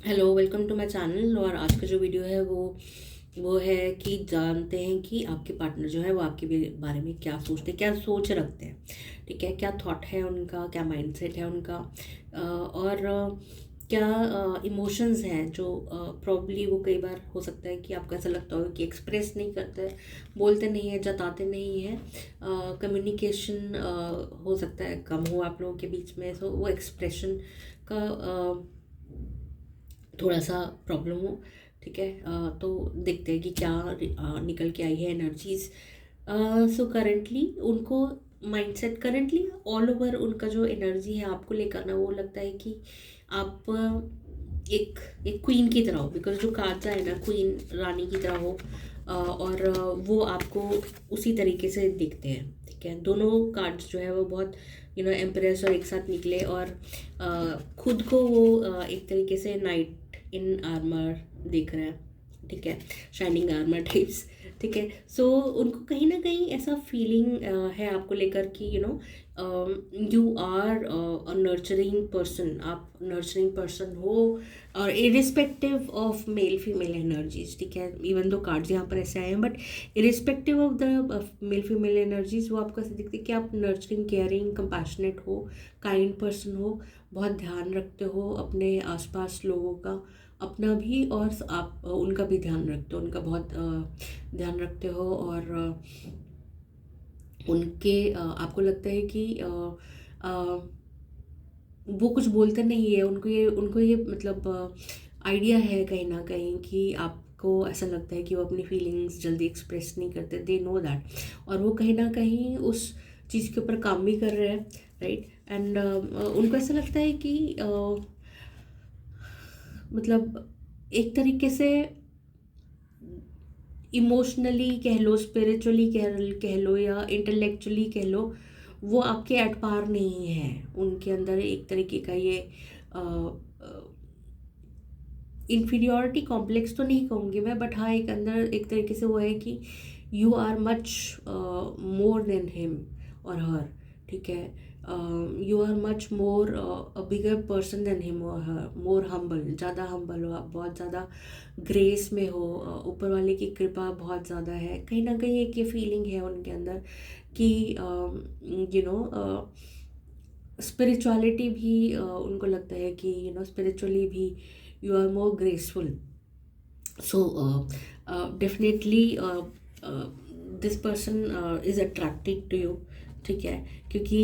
Hello, welcome to my channel. और आज का जो वीडियो है वो है कि जानते हैं कि आपके पार्टनर जो है वो आपके बारे में क्या सोचते हैं, क्या सोच रखते हैं। ठीक है, क्या थॉट है उनका, क्या माइंडसेट है उनका, और क्या इमोशंस हैं जो प्रॉब्ली वो कई बार हो सकता है कि आपको ऐसा लगता हो कि एक्सप्रेस नहीं करते, बोलते नहीं है, जताते नहीं है। कम्युनिकेशन हो सकता है कम हो आप लोगों के बीच में, तो वो एक्सप्रेशन का थोड़ा सा प्रॉब्लम हो। ठीक है, तो देखते हैं कि क्या निकल के आई है एनर्जीज। सो करेंटली उनको माइंडसेट करेंटली ऑल ओवर उनका जो एनर्जी है आपको लेकर ना, वो लगता है कि आप एक एक क्वीन की तरह हो। बिकॉज जो कार्ड्स है ना, क्वीन रानी की तरह हो। और वो आपको उसी तरीके से दिखते हैं। ठीक है, दोनों कार्ड्स जो है वो बहुत एम्प्रेस और एक साथ निकले। और खुद को वो एक तरीके से नाइट इन आर्मर दिख रहा है। ठीक है, शाइनिंग आर्मर टाइप्स। ठीक है, सो उनको कहीं ना कहीं ऐसा फीलिंग है आपको लेकर कि you are a nurturing person, आप नर्चरिंग पर्सन हो। और irrespective of male female energies. ठीक है, इवन दो कार्ड्स यहाँ पर ऐसे आए हैं, but irrespective of the mail female energies वो आपको ऐसे दिखती है कि आप नर्चरिंग, केयरिंग, कंपैशनेट हो, काइंड पर्सन हो, बहुत ध्यान रखते हो अपने आसपास लोगों का, अपना भी, और आप उनका भी ध्यान रखते हो, उनका बहुत ध्यान रखते हो। और उनके आपको लगता है कि वो कुछ बोलते नहीं है, उनको ये मतलब आइडिया है कहीं ना कहीं कि आपको ऐसा लगता है कि वो अपनी फीलिंग्स जल्दी एक्सप्रेस नहीं करते, दे नो दैट। और वो कहीं ना कहीं उस चीज़ के ऊपर काम भी कर रहे हैं, राइट। एंड उनको ऐसा लगता है कि मतलब एक तरीके से इमोशनली कह लो, स्पिरिचुअली कह लो, या इंटेलेक्चुअली कह लो, वो आपके एट पार नहीं है। उनके अंदर एक तरीके का ये इन्फीरियोरिटी कॉम्प्लेक्स तो नहीं कहूँगी मैं, बट हाँ, एक अंदर एक तरीके से वो है कि you are much more than him और हर। ठीक है, you are much more a bigger person than him और हर, मोर हम्बल, ज़्यादा हम्बल हो आप, बहुत ज़्यादा ग्रेस में हो, ऊपर वाले की कृपा बहुत ज़्यादा है। कहीं ना कहीं एक ये फीलिंग है उनके अंदर कि स्पिरिचुअलिटी भी उनको लगता है कि स्पिरिचुअली भी you are more graceful. So definitely this person is attracted to you। ठीक है, क्योंकि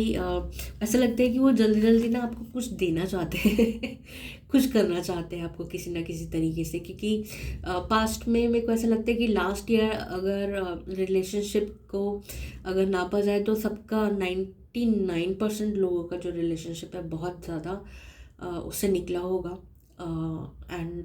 ऐसा लगता है कि वो जल्दी जल्दी ना आपको कुछ देना चाहते हैं कुछ करना चाहते हैं आपको किसी ना किसी तरीके से। क्योंकि पास्ट में मेरे को ऐसा लगता है कि लास्ट ईयर अगर रिलेशनशिप को अगर नापा जाए तो सबका 99% लोगों का जो रिलेशनशिप है बहुत ज़्यादा उससे निकला होगा। एंड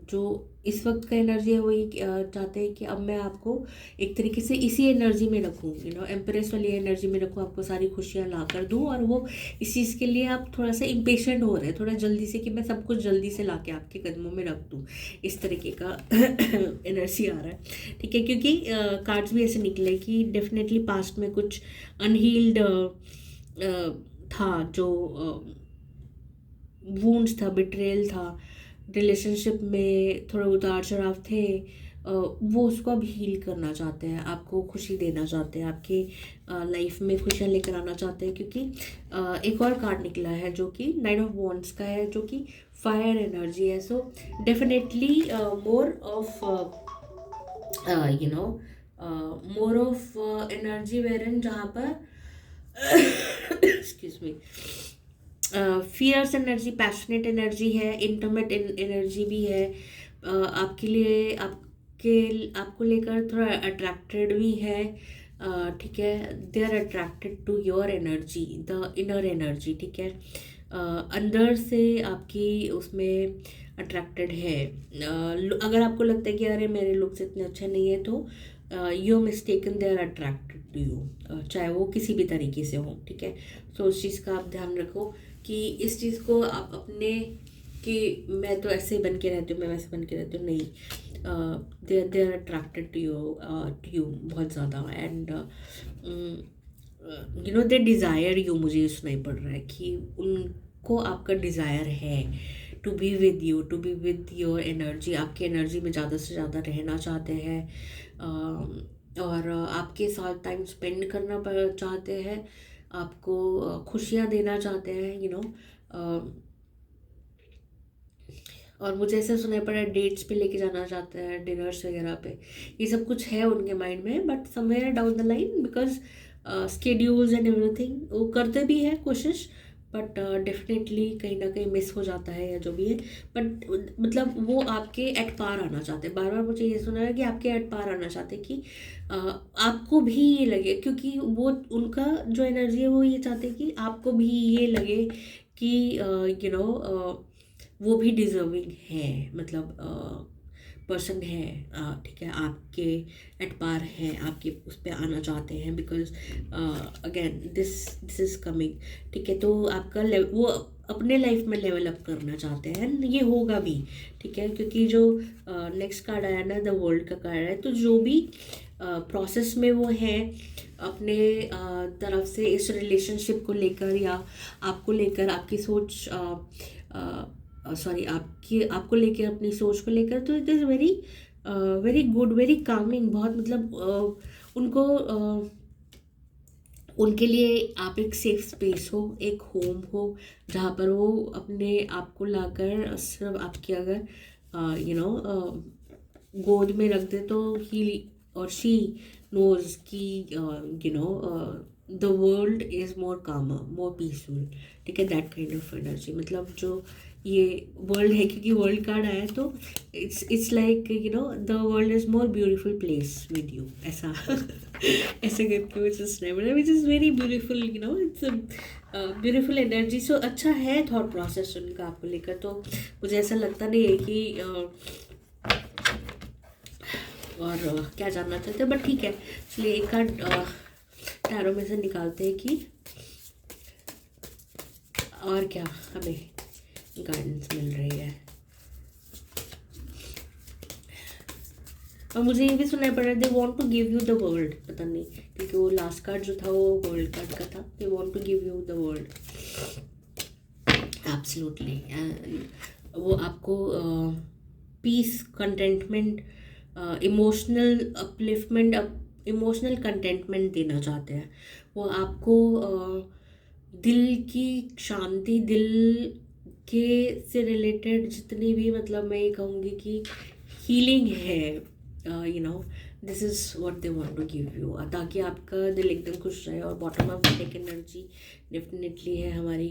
जो इस वक्त का एनर्जी है वही चाहते हैं कि अब मैं आपको एक तरीके से इसी एनर्जी में रखूँ, एम्प्रेस वाली एनर्जी में रखूँ, आपको सारी खुशियाँ ला कर दूँ। और वो इस चीज़ के लिए आप थोड़ा सा इम्पेशेंट हो रहे हैं, थोड़ा जल्दी से, कि मैं सब कुछ जल्दी से ला के आपके कदमों में रख दूँ, इस तरीके का एनर्जी आ रहा है। ठीक है, क्योंकि कार्ड्स भी ऐसे निकले कि डेफिनेटली पास्ट में कुछ अनहील्ड था, जो वूंड्स था, बिट्रेयल था, रिलेशनशिप में थोड़े उतार चढ़ाव थे। वो उसको अब हील करना चाहते हैं, आपको खुशी देना चाहते हैं, आपके लाइफ में खुशियाँ लेकर आना चाहते हैं। क्योंकि एक और कार्ड निकला है जो कि नाइन ऑफ वॉन्ड्स का है, जो कि फायर एनर्जी है। So definitely more of more of energy wherein, जहाँ पर excuse me, fierce energy, passionate energy है, इंटरमेट एनर्जी भी है। आपके लिए आपको लेकर थोड़ा अट्रैक्टेड भी है। ठीक है, they are attracted to your energy, the inner energy. ठीक है, अंदर से आपकी उसमें अट्रैक्टेड है। अगर आपको लगता है कि अरे मेरे लुक्स इतने अच्छे नहीं है, तो you mistaken, they are attracted to you, चाहे वो किसी भी तरीके से हो। ठीक है, तो उस चीज़ का आप ध्यान रखो कि इस चीज़ को आप अपने, कि मैं तो ऐसे बन के रहती हूँ, मैं वैसे बन के रहती हूँ, नहीं। They are attracted to you बहुत ज़्यादा। एंड दे डिज़ायर यू, मुझे ये सुनाई पड़ रहा है कि उनको आपका डिज़ायर है। To be with you, to be with your energy, आपकी एनर्जी में ज़्यादा से ज़्यादा रहना चाहते हैं, और आपके साथ टाइम स्पेंड करना चाहते हैं, आपको खुशियाँ देना चाहते हैं, और मुझे ऐसा सुनाई पड़ा है डेट्स पे लेके जाना चाहते हैं, डिनर्स वगैरह पे। ये सब कुछ है उनके माइंड में, but somewhere down the line, because schedules and everything, वो करते भी है कोशिश, बट डेफिनेटली कहीं ना कहीं मिस हो जाता है या जो भी है। बट मतलब वो आपके एट पार आना चाहते हैं। बार बार मुझे ये सुना है कि आपके एट पार आना चाहते हैं, कि आपको भी ये लगे, क्योंकि वो उनका जो एनर्जी है वो ये चाहते हैं कि आपको भी ये लगे कि वो भी डिज़र्विंग है, मतलब पर्सन है, ठीक है, आपके एट पार है, आपके उस पर आना चाहते हैं, because again this is coming, ठीक है। तो आपका वो अपने लाइफ में लेवल अप करना चाहते हैं, ये होगा भी, ठीक है, क्योंकि जो नेक्स्ट कार्ड आया ना, द वर्ल्ड का कार्ड है, तो जो भी प्रोसेस में वो हैं अपने तरफ से इस रिलेशनशिप को लेकर या आपको लेकर, आपकी सोच आपको लेकर, अपनी सोच को लेकर, तो it is very very good, very Kameng, बहुत मतलब उनको उनके लिए आप एक सेफ स्पेस हो, एक होम हो, जहाँ पर वो अपने आप को लाकर सिर्फ आपकी अगर गोद में रख दे, तो ही और शी नोज कि द वर्ल्ड इज़ मोर कामर, मोर पीसफुल, ठीक है, दैट काइंड ऑफ एनर्जी। मतलब जो ये वर्ल्ड है, क्योंकि वर्ल्ड कार्ड आया, तो it's like the world is more beautiful place with you, ऐसा ऐसे करके मुझे सुना, मतलब which is very beautiful, it's beautiful energy. So अच्छा है थॉट प्रोसेस उनका आपको लेकर। तो मुझे ऐसा लगता नहीं है कि और क्या जानना चाहते हैं, बट ठीक है, चलिए एक कार्ड टैरो में से निकालते हैं कि और क्या हमें गाइडेंस मिल रही है। और मुझे ये भी सुनना पड़ रहा है, they want to give you the world, पता नहीं, क्योंकि वो लास्ट कार्ड जो था वो वर्ल्ड कार्ड का था, they want to give you the world, absolutely. वो आपको peace, contentment, emotional upliftment, emotional contentment देना चाहते हैं। वो आपको दिल की शांति, दिल के से रिलेटेड जितनी भी, मतलब मैं ये कहूँगी कि हीलिंग है, this is what they want to give you, ताकि आपका दिल एकदम खुश रहे। और bottom of the deck energy definitely है हमारी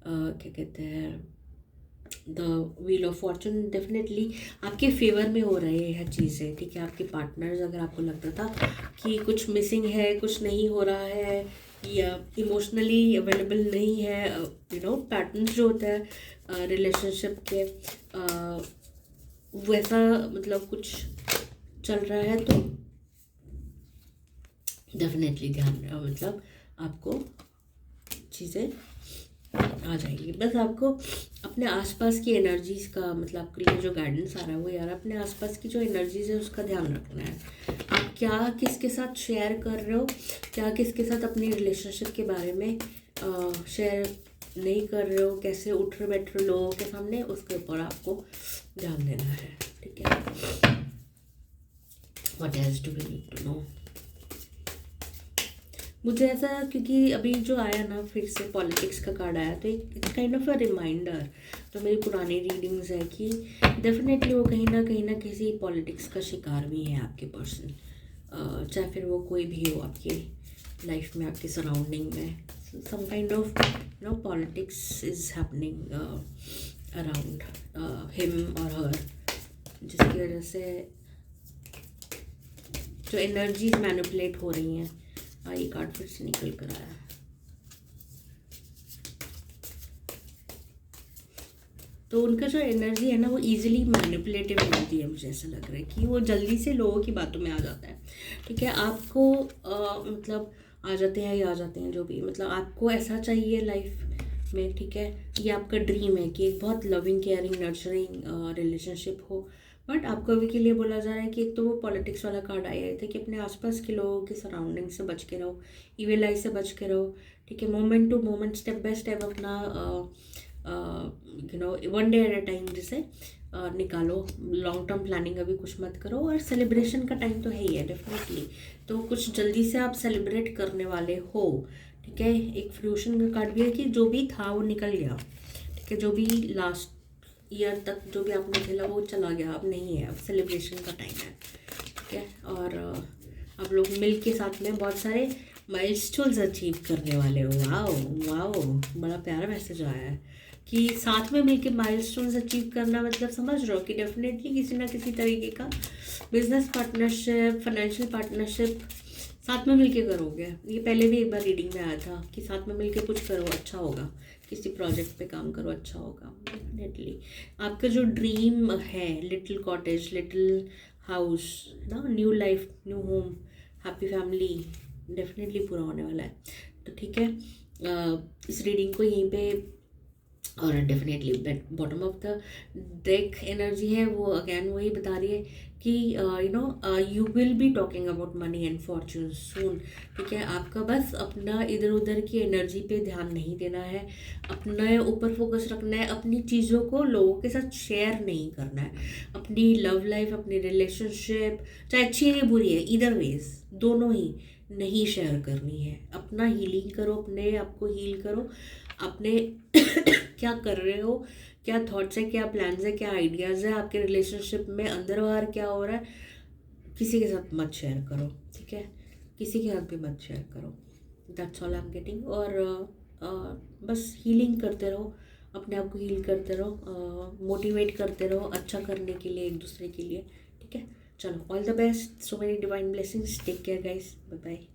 क्या कहते हैं, the wheel of fortune. Definitely आपके फेवर में हो रहे हैं चीज़ें, ठीक है। आपके पार्टनर्स, अगर आपको लगता था कि कुछ मिसिंग है, कुछ नहीं हो रहा है, या इमोशनली अवेलेबल नहीं है, पैटर्न्स जो होता है रिलेशनशिप के, वैसा मतलब कुछ चल रहा है, तो डेफिनेटली ध्यान, मतलब आपको चीज़ें आ जाएगी। बस आपको अपने आसपास की एनर्जीज का, मतलब आपके लिए जो गाइडेंस आ रहा है वो यार, अपने आसपास की जो एनर्जीज है उसका ध्यान रखना है। आप क्या किसके साथ शेयर कर रहे हो, क्या किसके साथ अपनी रिलेशनशिप के बारे में शेयर नहीं कर रहे हो, कैसे उठ रहे बैठ रहे लोगों के सामने, उसके ऊपर आपको ध्यान देना है, ठीक है। What else do we need to know. मुझे ऐसा, क्योंकि अभी जो आया ना फिर से पॉलिटिक्स का कार्ड आया, तो it's kind of a reminder, तो मेरी पुरानी रीडिंग्स है कि डेफिनेटली वो कहीं ना किसी पॉलिटिक्स का शिकार भी है आपके पर्सन, चाहे फिर वो कोई भी हो आपकी लाइफ में, आपके सराउंडिंग में, some kind of politics is happening around him और हर, जिसकी वजह से जो एनर्जीज मैनिपुलेट हो रही हैं। ये कार्ड फिर से निकल कर आया। तो उनका जो एनर्जी है ना, वो इजीली मैनिपुलेटिव एनर्जी है, मुझे ऐसा लग रहा है कि वो जल्दी से लोगों की बातों में आ जाता है, ठीक है। आपको मतलब आ जाते हैं जो भी, मतलब आपको ऐसा चाहिए लाइफ में, ठीक है। ये आपका ड्रीम है कि एक बहुत लविंग, केयरिंग, नर्चरिंग रिलेशनशिप हो, बट आपको अभी के लिए बोला जा रहा है कि एक तो वो पॉलिटिक्स वाला कार्ड आया था कि अपने आसपास के लोगों के सराउंडिंग से बच के रहो, इविल आई से बच के रहो, ठीक है। Moment to moment, step by step अपना 1 डे एट अ टाइम जिसे निकालो। लॉन्ग टर्म प्लानिंग अभी कुछ मत करो, और सेलिब्रेशन का टाइम तो है ही है डेफिनेटली। तो कुछ जल्दी से आप सेलिब्रेट करने वाले हो, ठीक है। एक फ्रूशन का कार्ड भी है कि जो भी था वो निकल गया, ठीक है। जो भी लास्ट ईयर तक जो भी आपने खेला वो चला गया, अब नहीं है, अब सेलिब्रेशन का टाइम है, ठीक है। और आप लोग मिल के साथ में बहुत सारे माइलस्टोन्स अचीव करने वाले हो। वाओ वाओ, बड़ा प्यारा मैसेज आया है कि साथ में मिलके माइलस्टोन्स अचीव करना, मतलब समझ रहे हो कि डेफिनेटली किसी ना किसी तरीके का बिजनेस पार्टनरशिप, फाइनेंशियल पार्टनरशिप साथ में मिलके करोगे। ये पहले भी एक बार रीडिंग में आया था कि साथ में मिलके कुछ करो अच्छा होगा, किसी प्रोजेक्ट पे काम करो अच्छा होगा डेफिनेटली। आपका जो ड्रीम है, लिटिल कॉटेज, लिटिल हाउस ना, new life, new home, happy family, definitely पूरा होने वाला है। तो ठीक है, इस रीडिंग को यहीं पे, और definitely bottom of the deck energy है वो अगेन वही बता रही है कि you will be talking about money and fortune soon, ठीक है। आपका बस अपना इधर उधर की एनर्जी पे ध्यान नहीं देना है, अपने ऊपर फोकस रखना है, अपनी चीज़ों को लोगों के साथ शेयर नहीं करना है। अपनी लव लाइफ, अपनी रिलेशनशिप चाहे अच्छी है या बुरी है, इधर वेज दोनों ही नहीं शेयर करनी है। अपना हीलिंग करो, अपने आप को हील करो, अपने क्या कर रहे हो, क्या थॉट्स है, क्या प्लान्स है, क्या आइडियाज़ है आपके रिलेशनशिप में, अंदर बाहर क्या हो रहा है, किसी के साथ मत शेयर करो, ठीक है। किसी के साथ भी मत शेयर करो। That's all I am getting. और बस हीलिंग करते रहो, अपने आप को हील करते रहो, मोटिवेट करते रहो अच्छा करने के लिए एक दूसरे के लिए, ठीक है। चलो, all the best, so many divine blessings, take care guys, bye bye.